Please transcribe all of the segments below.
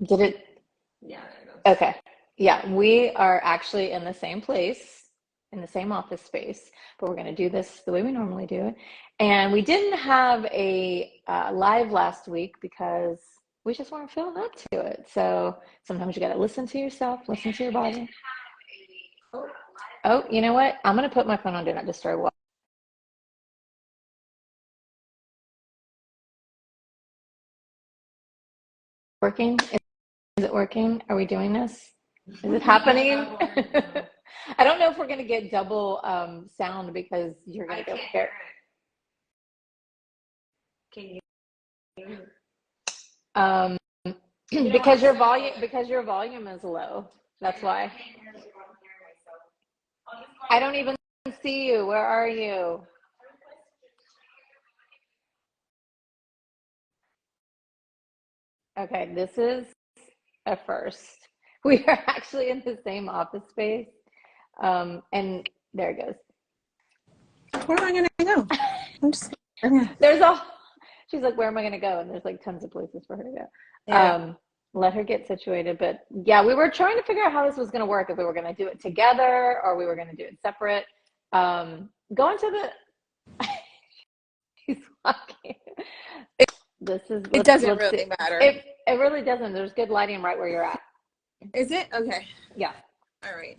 Did it? Yeah, there it goes. Okay. Yeah, we are actually in the same place, in the same office space, but we're going to do this the way we normally do it. And we didn't have a live last week because we just weren't feeling up to it. So sometimes you got to listen to yourself, listen to your body. Oh, you know what? I'm going to put my phone on Do Not Disturb while working. Is it working? Are we doing this? Is it happening? I don't know if we're going to get double sound because you're going I to go can't hear here. it. Can you hear it? Um, You know what? because your volume is low. That's I why. can't hear it. I'm hearing myself. I'll just I call you don't even see you. Where are you? Okay, this is a first. We are actually in the same office space. And there it goes. Where am I gonna go? I'm just yeah. There's a, she's like, where am I going to go? And there's like tons of places for her to go. Yeah. Let her get situated. But yeah, we were trying to figure out how this was going to work, if we were going to do it together or we were going to do it separate. Going to the, he's walking. This is, It doesn't let's see. really matter. It really doesn't. There's good lighting right where you're at. Is it? Okay. Yeah. All right.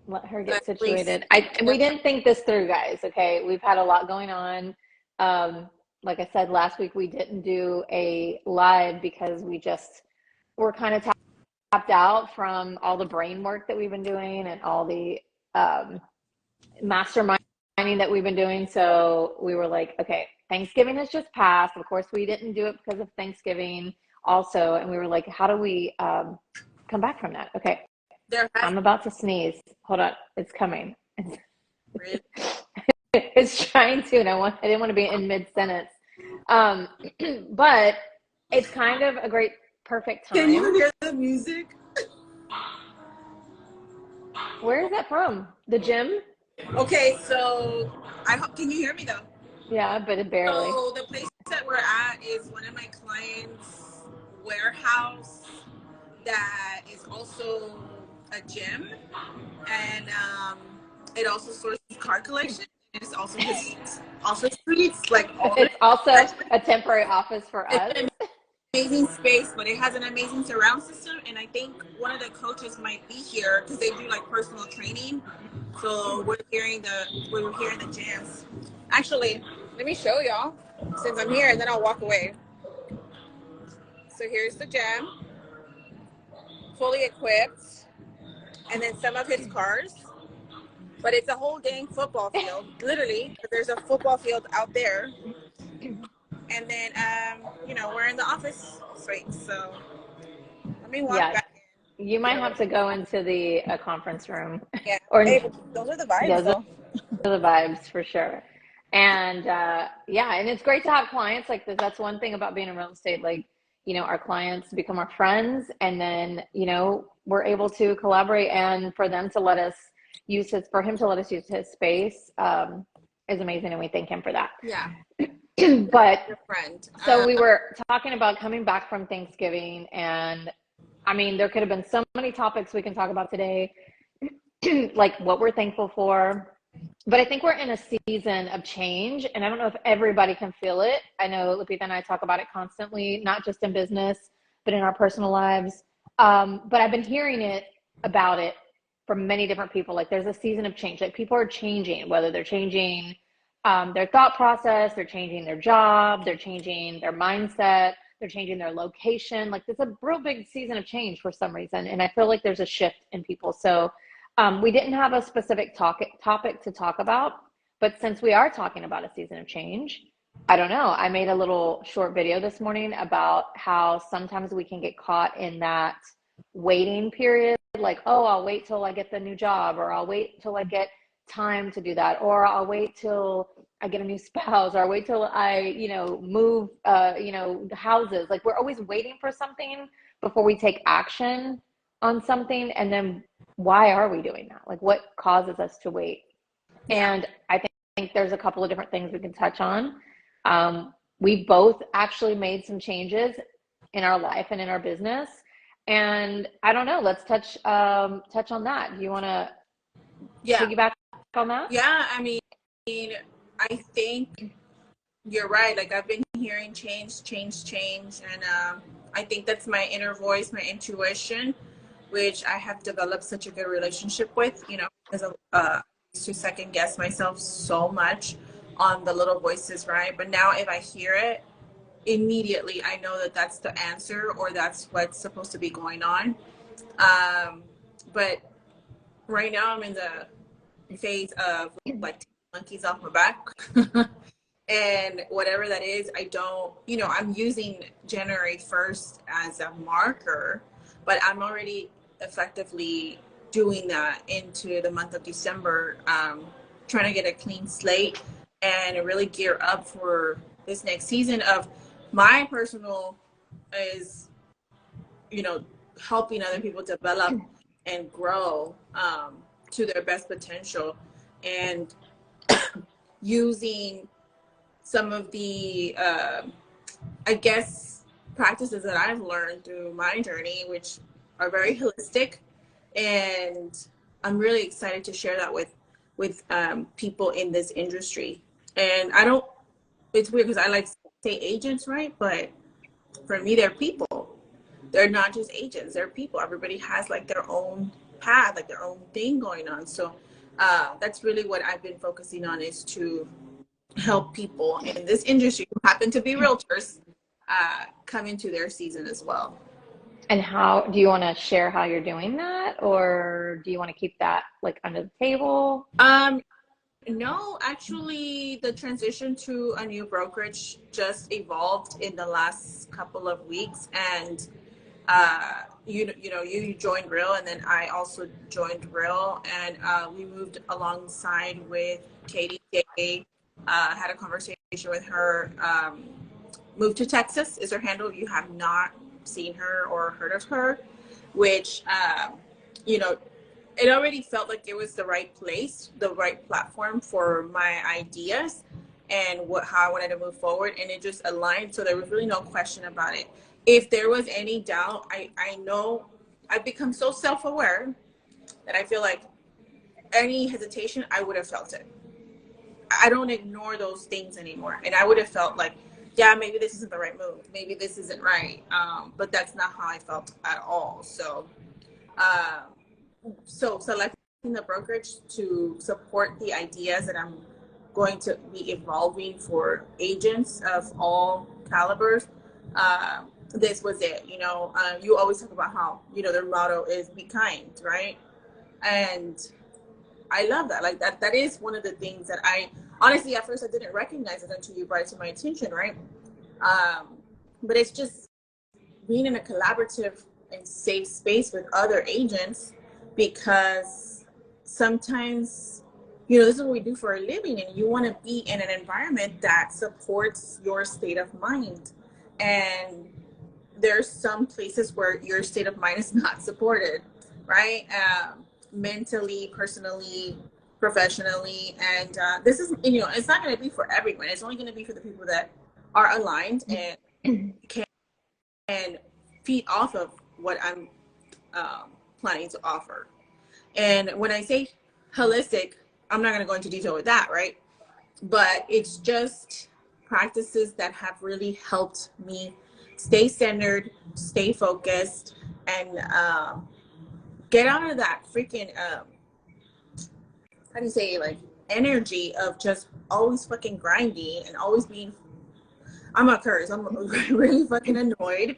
Let her But get at least situated. We didn't think this through, guys. Okay. We've had a lot going on. Like I said, last week we didn't do a live because we just were kind of tapped out from all the brain work that we've been doing and all the um, masterminding that we've been doing. So we were like, okay, Thanksgiving has just passed. Of course, we didn't do it because of Thanksgiving also. And we were like, how do we come back from that? Okay. there has I'm about to sneeze. Hold on. It's coming. really. It's trying to, and I didn't want to be in mid sentence. Um, but it's kind of a great, perfect Can you time. hear the music? Where is that from? The gym? Okay, so can you hear me though? Yeah, but it barely. So the place that we're at is one of my clients' warehouse that is also a gym, and it also stores car collection. It's also his office suites, like all the It's also a temporary office for it's us. an amazing space, but it has an amazing surround system. And I think one of the coaches might be here because they do like personal training. So we're hearing the jams. Actually, let me show y'all since I'm here, and then I'll walk away. So here's the gym, fully equipped, and then some of his cars. But it's a whole dang football field, literally. There's a football field out there, and then we're in the office suite. So let me walk Yeah, back you in. might have to go into the conference room Yeah. or Hey, but those are the vibes, those are though. the vibes for sure. And yeah, and it's great to have clients like this. That's one thing about being in real estate. Like, our clients become our friends, and then, we're able to collaborate, and for them to let us for him to let us use his space is amazing. And we thank him for that. Yeah, But your friend. so we were talking about coming back from Thanksgiving, and I mean, there could have been so many topics we can talk about today, like what we're thankful for. But I think we're in a season of change, and I don't know if everybody can feel it. I know Lupita and I talk about it constantly, not just in business, but in our personal lives. But I've been hearing about it from many different people. Like there's a season of change. Like people are changing, whether they're changing their thought process, they're changing their job, they're changing their mindset, they're changing their location. Like there's a real big season of change for some reason, and I feel like there's a shift in people. So we didn't have a specific topic to talk about, but since we are talking about a season of change, I don't know. I made a little short video this morning about how sometimes we can get caught in that waiting period, like, oh, I'll wait till I get the new job, or I'll wait till I get time to do that, or I'll wait till I get a new spouse, or I'll wait till I, move, houses. Like we're always waiting for something before we take action on something. And then why are we doing that? Like what causes us to wait? Yeah. And I think there's a couple of different things we can touch on. We both actually made some changes in our life and in our business. And I don't know, let's touch on that. Do you want to Yeah. piggyback on that? Yeah, I mean, I think you're right. Like I've been hearing change, and I think that's my inner voice, my intuition, which I have developed such a good relationship with. As I used to second guess myself so much on the little voices, right? But now if I hear it, immediately I know that that's the answer or that's what's supposed to be going on. But right now I'm in the phase of like taking monkeys off my back. And whatever that is, I don't, I'm using January 1st as a marker, but I'm already effectively doing that into the month of December, trying to get a clean slate and really gear up for this next season of my personal is, helping other people develop and grow to their best potential, and using some of the, I guess, practices that I've learned through my journey, which are very holistic. And I'm really excited to share that with people in this industry. And it's weird because I like to say agents, right? But for me, they're people. They're not just agents, they're people. Everybody has like their own path, like their own thing going on. So that's really what I've been focusing on, is to help people in this industry who happen to be realtors come into their season as well. And how do you want to share how you're doing that, or do you want to keep that like under the table? No, actually the transition to a new brokerage just evolved in the last couple of weeks, and you joined Real, and then I also joined Real, and we moved alongside with Katie Day. Had a conversation with her. Moved to Texas is her handle. You have not seen her or heard of her, which it already felt like it was the right place, the right platform for my ideas and how I wanted to move forward, and it just aligned. So there was really no question about it. If there was any doubt, I know I've become so self-aware that I feel like any hesitation, I would have felt it. I don't ignore those things anymore. And I would have felt like, yeah, maybe this isn't the right move. Maybe this isn't right. But that's not how I felt at all. So selecting the brokerage to support the ideas that I'm going to be evolving for agents of all calibers. This was it. You always talk about how, their motto is be kind, right? And I love that. Like that is one of the things that I honestly, at first I didn't recognize it until you brought it to my attention, right? But it's just being in a collaborative and safe space with other agents, because sometimes, this is what we do for a living, and you want to be in an environment that supports your state of mind. And there's some places where your state of mind is not supported, right? Mentally, personally, professionally. And this is, it's not going to be for everyone. It's only going to be for the people that are aligned and can feed off of what I'm planning to offer. And when I say holistic, I'm not going to go into detail with that, right? But it's just practices that have really helped me stay centered, stay focused, and get out of that freaking how do you say, like, energy of just always fucking grinding and always being, I'm a curse, I'm really fucking annoyed,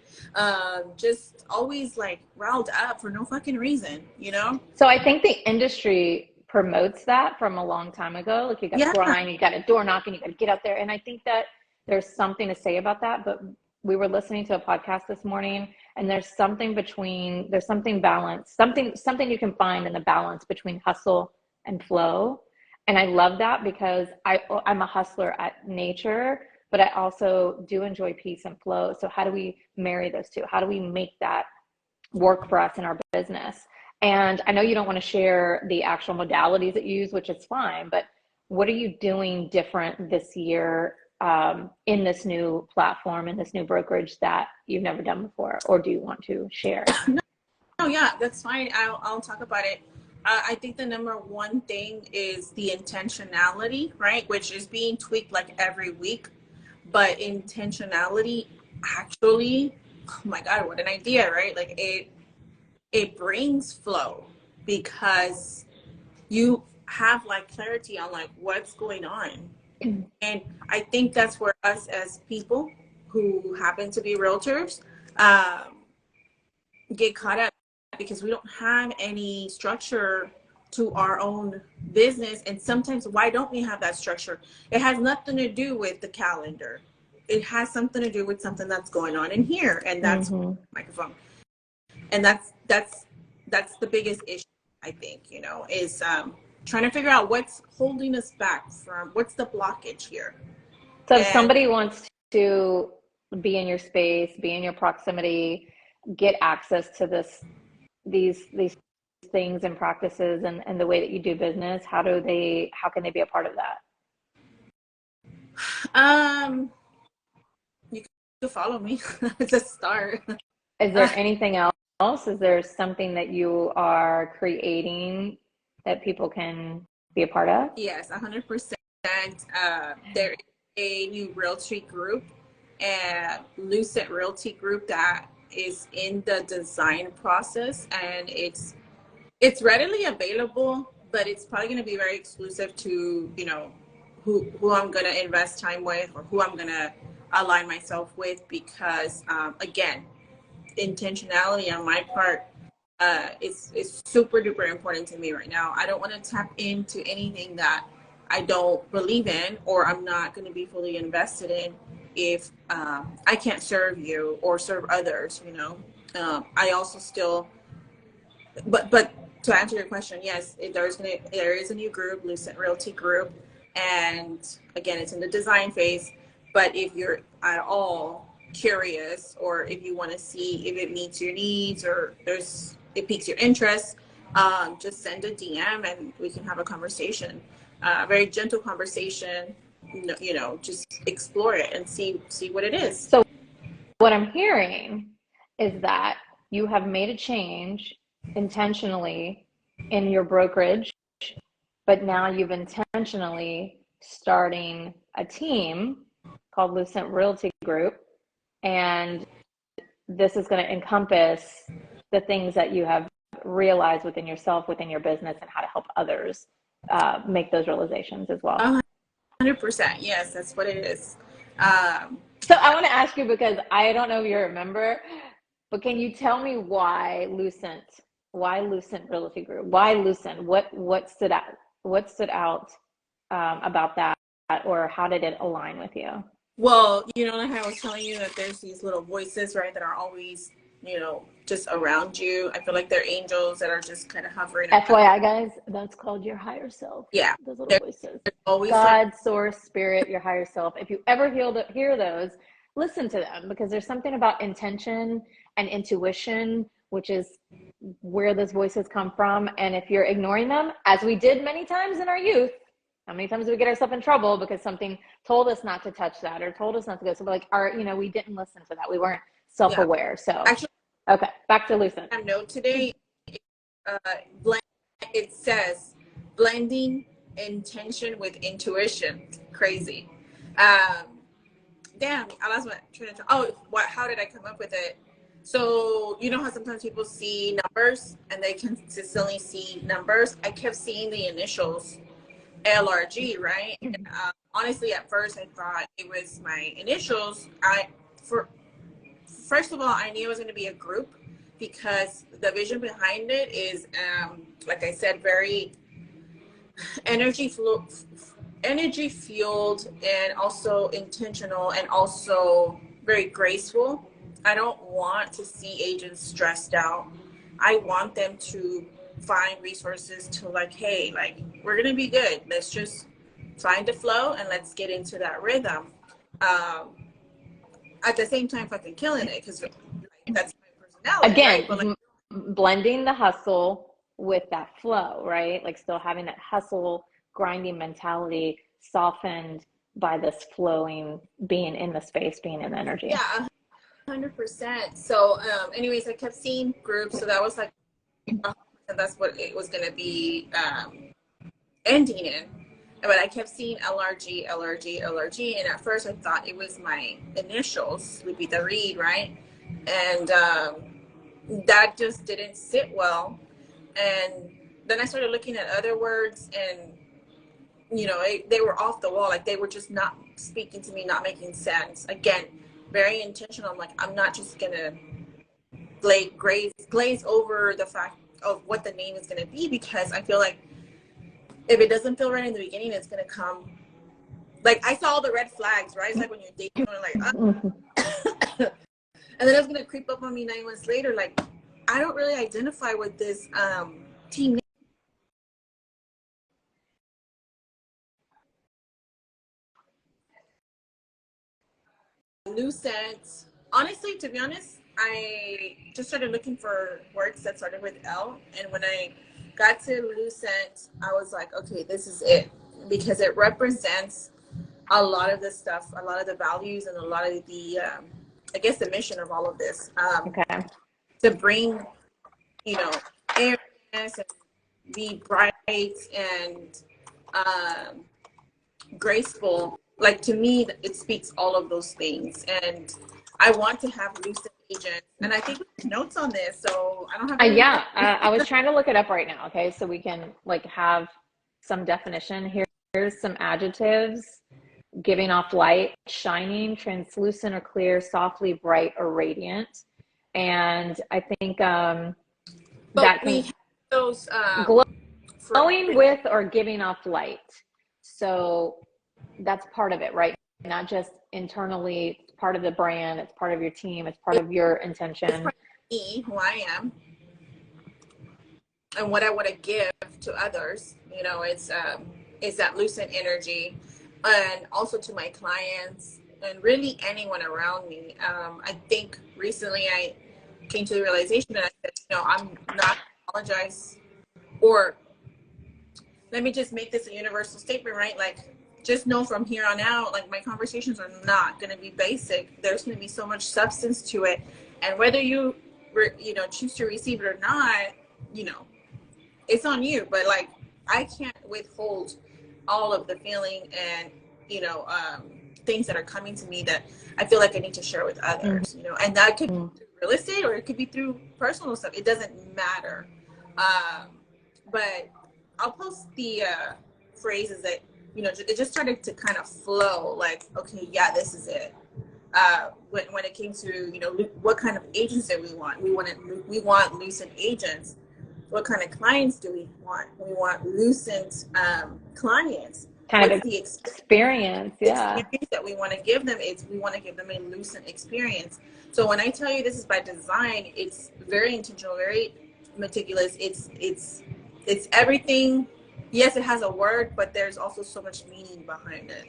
just always like riled up for no fucking reason, So I think the industry promotes that from a long time ago. Like, you got to grind, you got to door knock, and you got to get out there. And I think that there's something to say about that. But we were listening to a podcast this morning, and there's something balanced, something you can find in the balance between hustle and flow. And I love that, because I'm a hustler at nature, but I also do enjoy peace and flow. So how do we marry those two? How do we make that work for us in our business? And I know you don't want to share the actual modalities that you use, which is fine, but what are you doing different this year in this new platform, in this new brokerage that you've never done before? Or do you want to share? No, yeah, that's fine. I'll talk about it. I think the number one thing is the intentionality, right? Which is being tweaked like every week. But intentionality actually, oh my God, what an idea, right? Like it brings flow because you have like clarity on like what's going on. And I think that's where us as people who happen to be realtors get caught up, because we don't have any structure to our own business. And sometimes, why don't we have that structure? It has nothing to do with the calendar. It has something to do with something that's going on in here, and that's microphone. And that's the biggest issue, I think, is trying to figure out what's holding us back from, what's the blockage here. So if somebody wants to be in your space, be in your proximity, get access to these things and practices and the way that you do business, how can they be a part of that? You can follow me. It's a start. Is there anything else? Is there something that you are creating that people can be a part of? Yes, 100%. There is a new realty group, and Lucent Realty Group, that is in the design process, and it's readily available, but it's probably going to be very exclusive to who I'm going to invest time with, or who I'm going to align myself with, because again, intentionality on my part is super duper important to me right now. I don't want to tap into anything that I don't believe in, or I'm not going to be fully invested in if I can't serve you or serve others. I also still, but to answer your question, yes, there is a new group, Lucent Realty Group, and again, it's in the design phase. But if you're at all curious, or if you want to see if it meets your needs, or it piques your interest, just send a DM and we can have a conversation, very gentle conversation. Just explore it and see what it is. So what I'm hearing is that you have made a change intentionally in your brokerage, but now you've intentionally starting a team called Lucent Realty Group, and this is going to encompass the things that you have realized within yourself, within your business, and how to help others make those realizations as well. 100%. Yes, that's what it is. So I want to ask you, because I don't know if you remember, but can you tell me why Lucent Realty Group? Why Lucent? What stood out about that, or how did it align with you? Well, like I was telling you, that there's these little voices, right, that are always, just around you. I feel like they're angels that are just kind of hovering. FYI, guys, that's called your higher self. Yeah. Those little voices. Always God, source, spirit, your higher self. If you ever hear those, listen to them, because there's something about intention and intuition, which is where those voices come from. And if you're ignoring them, as we did many times in our youth, how many times do we get ourselves in trouble because something told us not to touch that, or told us not to go? So we're like, we didn't listen to that. We weren't self-aware. So actually, okay, back to Lucent. I know today, it says blending intention with intuition. Crazy. Damn, I lost my train of thought. Oh, how did I come up with it? So how sometimes people see numbers and they consistently see numbers. I kept seeing the initials LRG, right? And, honestly, at first I thought it was my initials. First of all, I knew it was going to be a group, because the vision behind it is, like I said, very energy fueled, and also intentional, and also very graceful. I don't want to see agents stressed out. I want them to find resources to hey, we're going to be good. Let's just find the flow and let's get into that rhythm. At the same time, fucking killing it, because that's my personality. Again, right? blending the hustle with that flow, right? Like still having that hustle, grinding mentality, softened by this flowing, being in the space, being in the energy. Yeah, 100%. So, anyways, I kept seeing groups, so that was like, and that's what it was gonna be ending in. But I kept seeing LRG, LRG, LRG, and at first I thought it was my initials, Lupita Reed, right? And that just didn't sit well. And then I started looking at other words, and they were off the wall. Like, they were just not speaking to me, not making sense. Again, very intentional. I'm like, I'm not just gonna glaze over the fact of what the name is gonna be, because I feel like if it doesn't feel right in the beginning, it's gonna come. Like, I saw the red flags, right? It's like when you're dating, like, and then it's gonna creep up on me 9 months later. Like, I don't really identify with this team name. Lucent. Honestly, to be honest, I just started looking for words that started with L, and when I got to Lucent, I was like, okay, this is it, because it represents a lot of the stuff, a lot of the values, and a lot of the, I guess, the mission of all of this. Okay. To bring, awareness and be bright and graceful. Like, to me, it speaks all of those things. And I want to have lucid agents. And I think we have notes on this, so I don't have any. Yeah, I was trying to look it up right now. Okay, so we can like have some definition. Here's some adjectives: giving off light, shining, translucent or clear, softly bright or radiant. And I think that we have those glowing with or giving off light. So that's part of it, right? Not just internally, it's part of the brand, it's part of your team, it's part of your intention. It's part of me, who I am, and what I want to give to others. It's that lucid energy, and also to my clients and really anyone around me. I think recently I came to the realization that I said, I'm not apologize, or let me just make this a universal statement, right? Like, just know from here on out, like, my conversations are not going to be basic. There's going to be so much substance to it, and whether you choose to receive it or not, it's on you. But like, I can't withhold all of the feeling and things that are coming to me that I feel like I need to share with others. And that could be through real estate, or it could be through personal stuff. It doesn't matter. But I'll post the phrases that it just started to kind of flow. Like, okay, yeah, this is it. When it came to what kind of agents that we want. We want lucid agents. What kind of clients do we want? We want lucid clients. Kind of the experience, yeah. Experience that we want to give them is we want to give them a lucid experience. So when I tell you this is by design, it's very intentional, very meticulous. It's everything. Yes, it has a word, but there's also so much meaning behind it.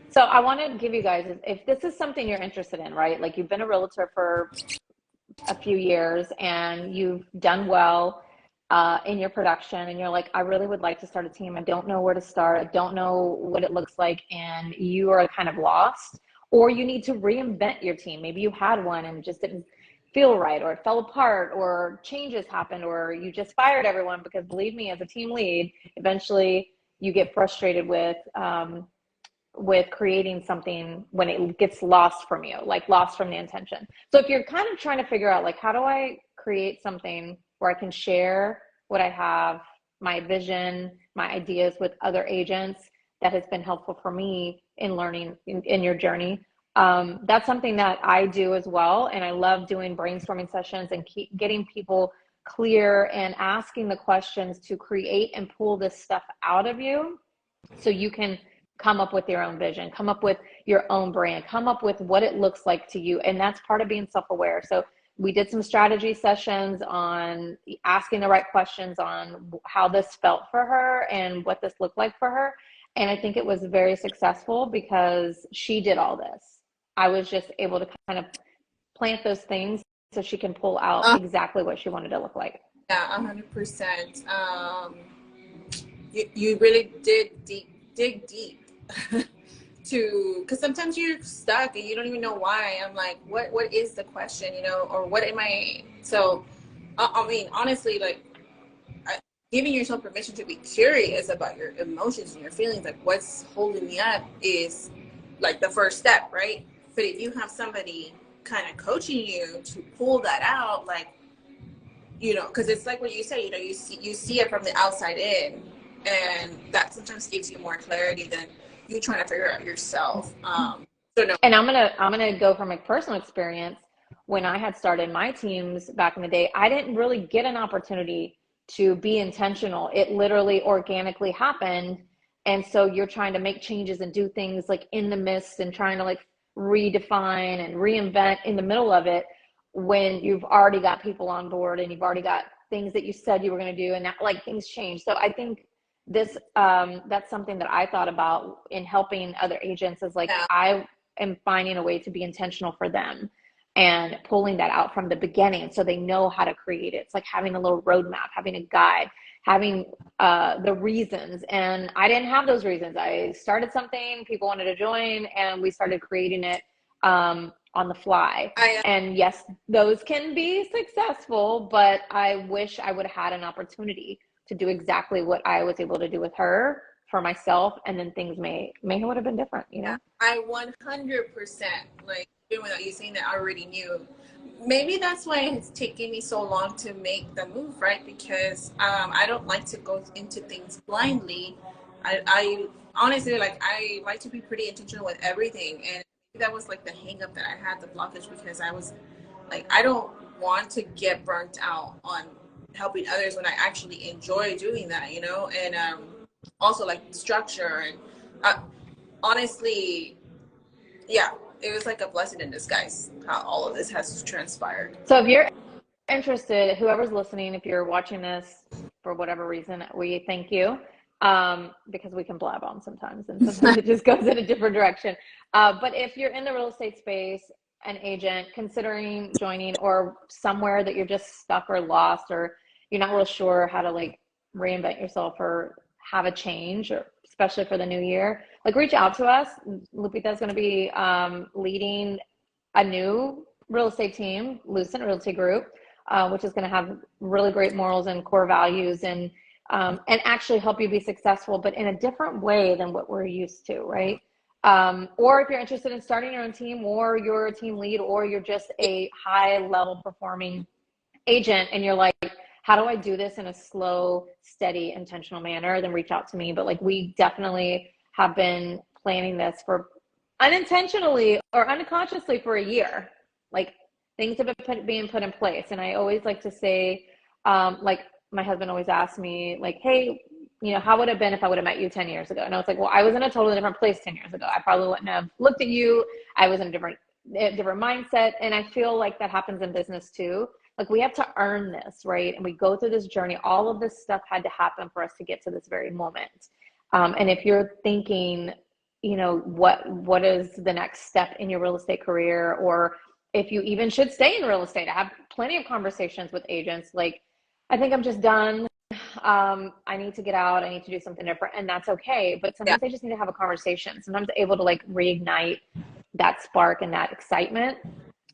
So I want to give you guys, if this is something you're interested in, right? Like, you've been a realtor for a few years and you've done well in your production, and you're like, I really would like to start a team. I don't know where to start. I don't know what it looks like. And you are kind of lost, or you need to reinvent your team. Maybe you had one and just didn't feel right, or it fell apart, or changes happened, or you just fired everyone, because believe me, as a team lead, eventually you get frustrated with creating something when it gets lost from you, like lost from the intention. So if you're kind of trying to figure out, like, how do I create something where I can share what I have, my vision, my ideas with other agents that has been helpful for me in learning in your journey. That's something that I do as well. And I love doing brainstorming sessions and keep getting people clear and asking the questions to create and pull this stuff out of you, so you can come up with your own vision, come up with your own brand, come up with what it looks like to you. And that's part of being self-aware. So we did some strategy sessions on asking the right questions on how this felt for her and what this looked like for her. And I think it was very successful because she did all this. I was just able to kind of plant those things so she can pull out exactly what she wanted to look like. Yeah, 100%. You really did dig deep. to, because sometimes you're stuck and you don't even know why. I'm like, what is the question, you know, or what am I? So, I mean, honestly, like, giving yourself permission to be curious about your emotions and your feelings, like what's holding me up, is like the first step, right? But if you have somebody kind of coaching you to pull that out, like, you know, because it's like what you say, you know, you see it from the outside in, and that sometimes gives you more clarity than you trying to figure out yourself. So no. And I'm gonna go from a personal experience. When I had started my teams back in the day, I didn't really get an opportunity to be intentional. It literally organically happened. And so you're trying to make changes and do things like in the midst and trying to like redefine and reinvent in the middle of it, when you've already got people on board and you've already got things that you said you were going to do, and that like things change. So I think this that's something that I thought about in helping other agents, is like, Yeah. I am finding a way to be intentional for them and pulling that out from the beginning so they know how to create it. It's like having a little roadmap, having a guide, having the reasons. And I didn't have those reasons. I started something, people wanted to join, and we started creating it on the fly. And yes, those can be successful, but I wish I would have had an opportunity to do exactly what I was able to do with her for myself, and then things may would have been different, you know. I 100%, like, even without you saying that, I already knew. Maybe that's why it's taken me so long to make the move, right? Because I don't like to go into things blindly. I honestly, like, I like to be pretty intentional with everything, and that was like the hang up that I had, the blockage, because I was like, I don't want to get burnt out on helping others when I actually enjoy doing that, you know. And also like structure, and honestly, yeah, it was like a blessing in disguise how all of this has transpired. So if you're interested, whoever's listening, if you're watching this for whatever reason, we thank you, because we can blab on sometimes, and sometimes it just goes in a different direction. But if you're in the real estate space, an agent considering joining, or somewhere that you're just stuck or lost, or you're not real sure how to like reinvent yourself or have a change, or especially for the new year, like, reach out to us. Lupita is going to be leading a new real estate team, Lucent Realty Group, which is going to have really great morals and core values, and actually help you be successful, but in a different way than what we're used to, right? Or if you're interested in starting your own team, or you're a team lead, or you're just a high level performing agent, and you're like, how do I do this in a slow, steady, intentional manner, then reach out to me. But like, we definitely have been planning this for unintentionally or unconsciously for a year. Like, things have been being put in place. And I always like to say, like, my husband always asks me, like, hey, you know, how would it have been if I would have met you 10 years ago? And I was like, well, I was in a totally different place 10 years ago. I probably wouldn't have looked at you. I was in a different mindset. And I feel like that happens in business too. Like, we have to earn this, right? And we go through this journey. All of this stuff had to happen for us to get to this very moment. And if you're thinking, you know, what is the next step in your real estate career, or if you even should stay in real estate, I have plenty of conversations with agents. Like, I think I'm just done. I need to get out. I need to do something different, and that's okay. But sometimes I just need to have a conversation. Sometimes able to like reignite that spark and that excitement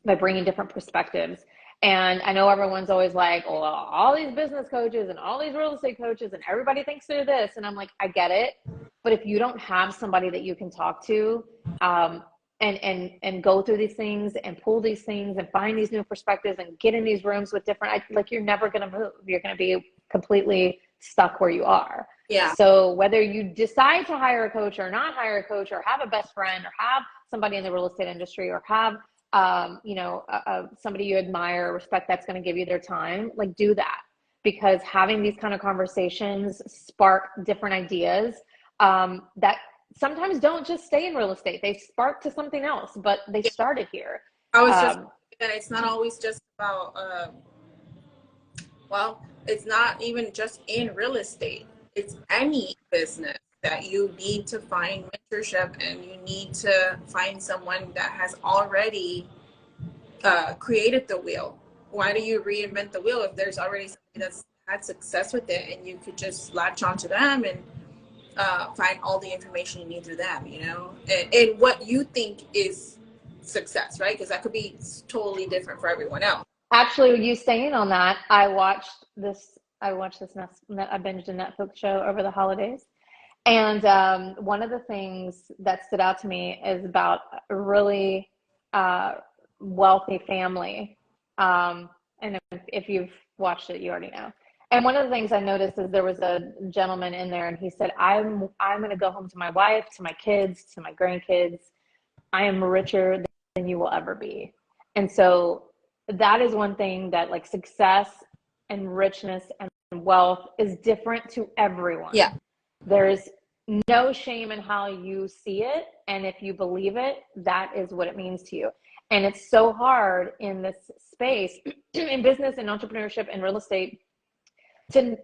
by bringing different perspectives. And I know everyone's always like, well, all these business coaches and all these real estate coaches and everybody thinks they're this. And I'm like, I get it. But if you don't have somebody that you can talk to, and go through these things and pull these things and find these new perspectives and get in these rooms with different, like, you're never going to move. You're going to be completely stuck where you are. Yeah. So whether you decide to hire a coach or not hire a coach, or have a best friend, or have somebody in the real estate industry, or have somebody you admire or respect that's going to give you their time, like, do that, because having these kind of conversations spark different ideas that sometimes don't just stay in real estate. They spark to something else, but they started here. I was just that it's not always just about it's not even just in real estate. It's any business that you need to find mentorship, and you need to find someone that has already created the wheel. Why do you reinvent the wheel if there's already somebody that's had success with it, and you could just latch onto them and find all the information you need through them, you know, and what you think is success, right? Because that could be totally different for everyone else. Actually, you saying on that, I watched this. I binged a Netflix show over the holidays, and one of the things that stood out to me is about a really wealthy family. And if you've watched it, you already know. And one of the things I noticed is there was a gentleman in there, and he said, I'm going to go home to my wife, to my kids, to my grandkids. I am richer than you will ever be. And so that is one thing that, like, success and richness and wealth is different to everyone. Yeah. There's no shame in how you see it. And if you believe it, that is what it means to you. And it's so hard in this space, in business and entrepreneurship and real estate, to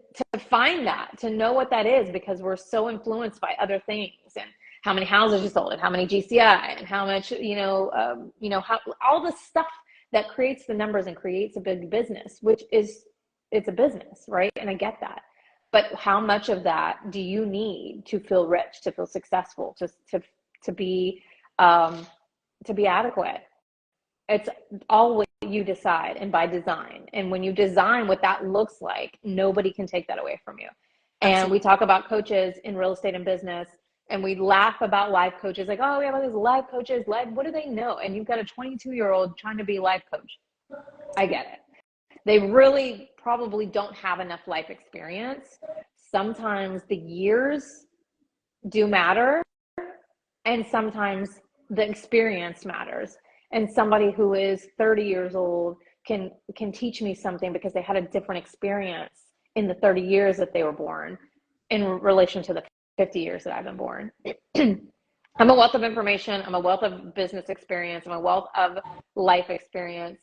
find that, to know what that is, because we're so influenced by other things, and how many houses you sold, and how many GCI, and how much, how all the stuff that creates the numbers and creates a big business, which is, it's a business, right? And I get that. But how much of that do you need to feel rich, to feel successful, to be adequate? It's all what you decide, and by design. And when you design what that looks like, nobody can take that away from you. And Absolutely. We talk about coaches in real estate and business, and we laugh about life coaches, like, oh, we have all these life coaches. What do they know? And you've got a 22-year-old trying to be a life coach. I get it. They really probably don't have enough life experience. Sometimes the years do matter, and sometimes the experience matters. And somebody who is 30 years old can teach me something because they had a different experience in the 30 years that they were born in relation to the 50 years that I've been born. I'm a wealth of information. I'm a wealth of business experience. I'm a wealth of life experience.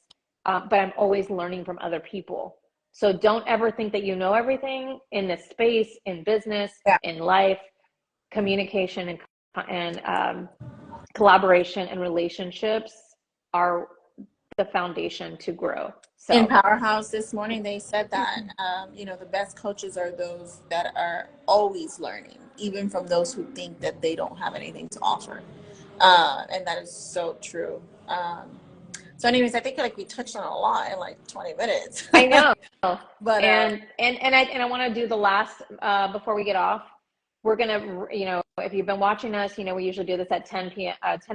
But I'm always learning from other people. So don't ever think that you know everything in this space, in business, in life. Communication and collaboration and relationships are the foundation to grow. So in Powerhouse this morning, they said that, the best coaches are those that are always learning, even from those who think that they don't have anything to offer. And that is so true. So anyways, I think like we touched on a lot in like 20 minutes. I know. But and I want to do the last before we get off. We're gonna, if you've been watching us, we usually do this at 10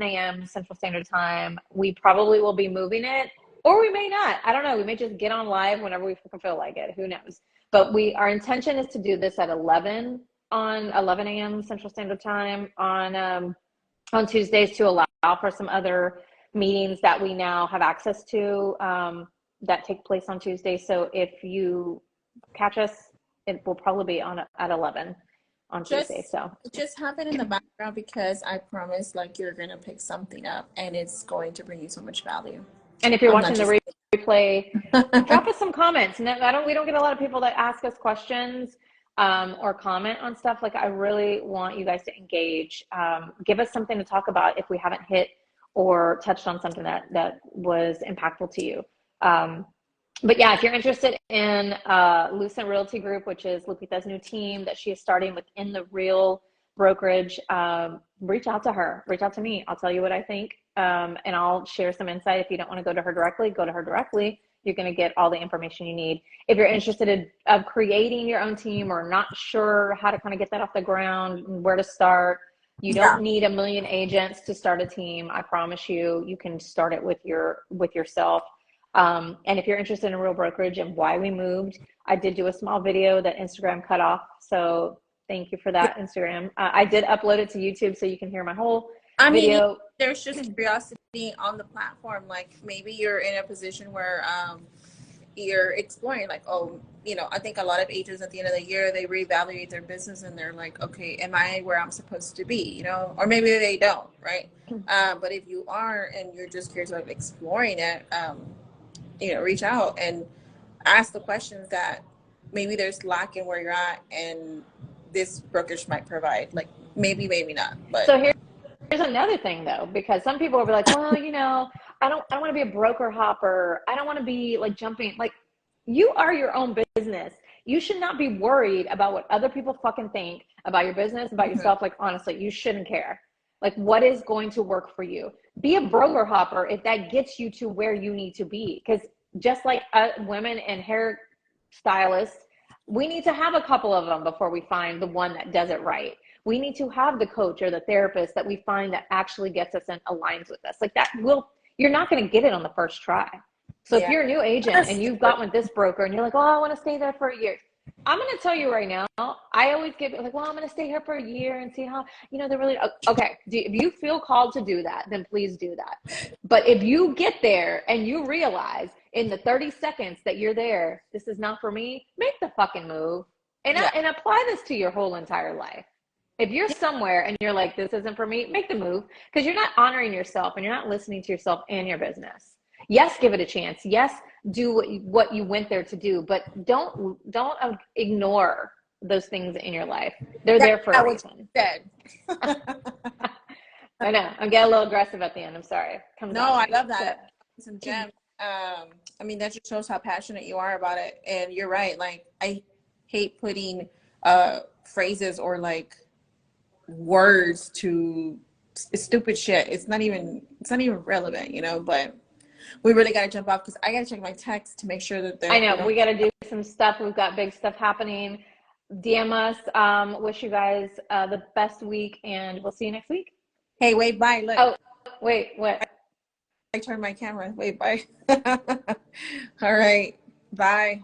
a.m. Central Standard Time. We probably will be moving it, or we may not. I don't know. We may just get on live whenever we feel like it. Who knows? But our intention is to do this at 11 a.m. Central Standard Time on Tuesdays, to allow for some other meetings that we now have access to that take place on Tuesdays. So if you catch us, it will probably be at 11 on Tuesday. So just have it in the background, because I promise, like, you're gonna pick something up and it's going to bring you so much value. And if you're watching the replay, drop us some comments. We don't get a lot of people that ask us questions or comment on stuff. Like, I really want you guys to engage. Give us something to talk about if we haven't hit or touched on something that was impactful to you. But yeah, if you're interested in Lucent Realty Group, which is Lupita's new team that she is starting within the real brokerage, reach out to her, reach out to me. I'll tell you what I think, and I'll share some insight. If you don't want to go to her directly, go to her directly. You're going to get all the information you need. If you're interested in creating your own team, or not sure how to kind of get that off the ground and where to start, you don't need 1 million agents to start a team. I promise you, you can start it with yourself. And if you're interested in real brokerage and why we moved, I did do a small video that Instagram cut off. So thank you for that, Instagram. I did upload it to YouTube so you can hear my whole video. There's just curiosity on the platform. Like, maybe you're in a position where you're exploring, like, I think a lot of agents at the end of the year, they reevaluate their business and they're like, okay, am I where I'm supposed to be? Or maybe they don't, right? But if you are and you're just curious about exploring it, reach out and ask the questions that maybe there's lack in where you're at, and this brokerage might provide. Like, maybe not. But so here's another thing, though, because some people will be like, well, I don't want to be a broker hopper. I don't want to be like jumping. Like, you are your own business. You should not be worried about what other people fucking think about your business, about yourself, like honestly, you shouldn't care. Like what is going to work for you? Be a broker hopper if that gets you to where you need to be. Because just like women and hair stylists, we need to have a couple of them before we find the one that does it right. We need to have the coach or the therapist that we find that actually gets us and aligns with us. Like that will, you're not going to get it on the first try. So if you're a new agent and you've got with this broker and you're like, oh, I want to stay there for a year. I'm going to tell you right now, I always get like, well, I'm going to stay here for a year and see how, they're really, okay. If you feel called to do that, then please do that. But if you get there and you realize in the 30 seconds that you're there, this is not for me, make the fucking move and apply this to your whole entire life. If you're somewhere and you're like, this isn't for me, make the move, because you're not honoring yourself and you're not listening to yourself and your business. Yes, give it a chance. Yes, do what you went there to do, but don't ignore those things in your life. They're there for a reason. I know. I'm getting a little aggressive at the end. I'm sorry. I love that. Some gems. I mean, that just shows how passionate you are about it. And you're right. Like, I hate putting phrases or like words to stupid shit. It's not even relevant, but we really got to jump off because I got to check my text to make sure that they're. I know. We got to do some stuff. We've got big stuff happening. DM us. Wish you guys the best week, and we'll see you next week. Hey, wait, bye. Look. Oh, wait, what? I turned my camera. Wait, bye. All right. Bye.